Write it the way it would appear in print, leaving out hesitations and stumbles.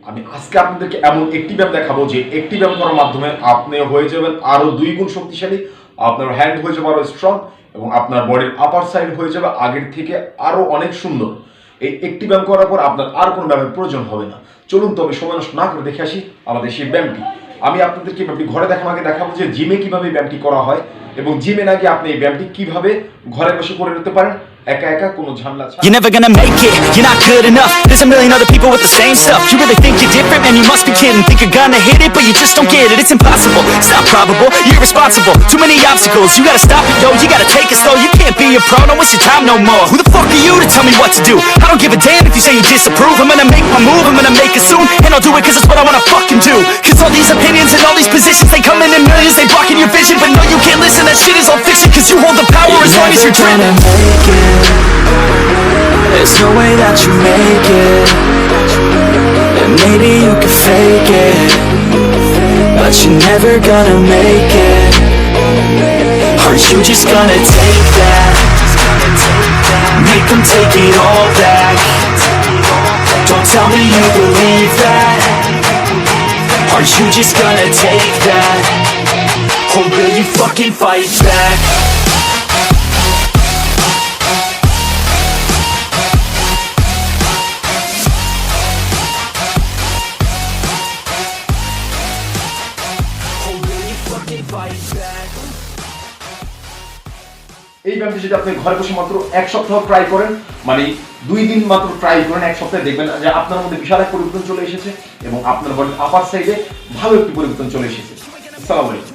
আমি আজকে আপনাদেরকে এমন একটি ব্যায়াম দেখাবো যে একটি ব্যায়াম করার মাধ্যমে আপনি হয়ে যাবেন আরো 2 গুণ শক্তিশালী, আপনার হ্যান্ড হয়ে যাবে আরো স্ট্রং এবং আপনার বডির আপার সাইড হয়ে যাবে আগের থেকে আরো অনেক সুন্দর। এই একটি ব্যায়াম করার পর আপনার আর কোনো ব্যায়ামের প্রয়োজন হবে না। চলুন তবে সময় নষ্ট না করে দেখে আসি আমাদের সেই ব্যায়ামটি। আমি আপনাদেরকে ব্যায়ামটি ঘরে দেখানোকে দেখাবো যে জিমে কিভাবে ব্যায়ামটি করা হয় এবং জিমে না গিয়ে আপনি এই ব্যায়ামটি কিভাবে ঘরে বসে করে নিতে পারেন একা একা কোনো ঝামেলা ছাড়া। You're never gonna make it, you're not good enough. There's a million other people with the same stuff. You really think you're different, man, you must be kidding. Think you're gonna hit it, but you just don't get it. It's impossible, it's not probable, you're irresponsible. Too many obstacles, you gotta stop it, yo. You gotta take it slow, you can't be a pro, don't waste your time no more. Who the fuck are you to tell me what to do? I don't give a damn if you say you disapprove. I'm gonna make my move, I'm gonna make it soon. And I'll do it cause it's what I wanna fucking do. Cause all these opinions and all these positions, they come in millions, they blocking your vision. But no, you can't listen, that shit is all fiction. Cause you hold the power as long as you're dreaming. There's no way that you make it. And maybe you can fake it, but you're never gonna make it. Aren't you just gonna take that? Make them take it all back. Don't tell me you believe that. Aren't you just gonna take that? Or will you fucking fight back? এই ব্যায়ামটি যদি আপনি ঘরে বসে মাত্র 1 সপ্তাহ try করেন, মানে 2 দিন মাত্র ট্রাই করেন, 1 সপ্তাহে দেখবেন যে আপনার মধ্যে বিশাল এক পরিবর্তন চলে এসেছে এবং আপনার বডির আপার সাইডে ভালো একটি পরিবর্তন চলে এসেছে। আসসালামু আলাইকুম।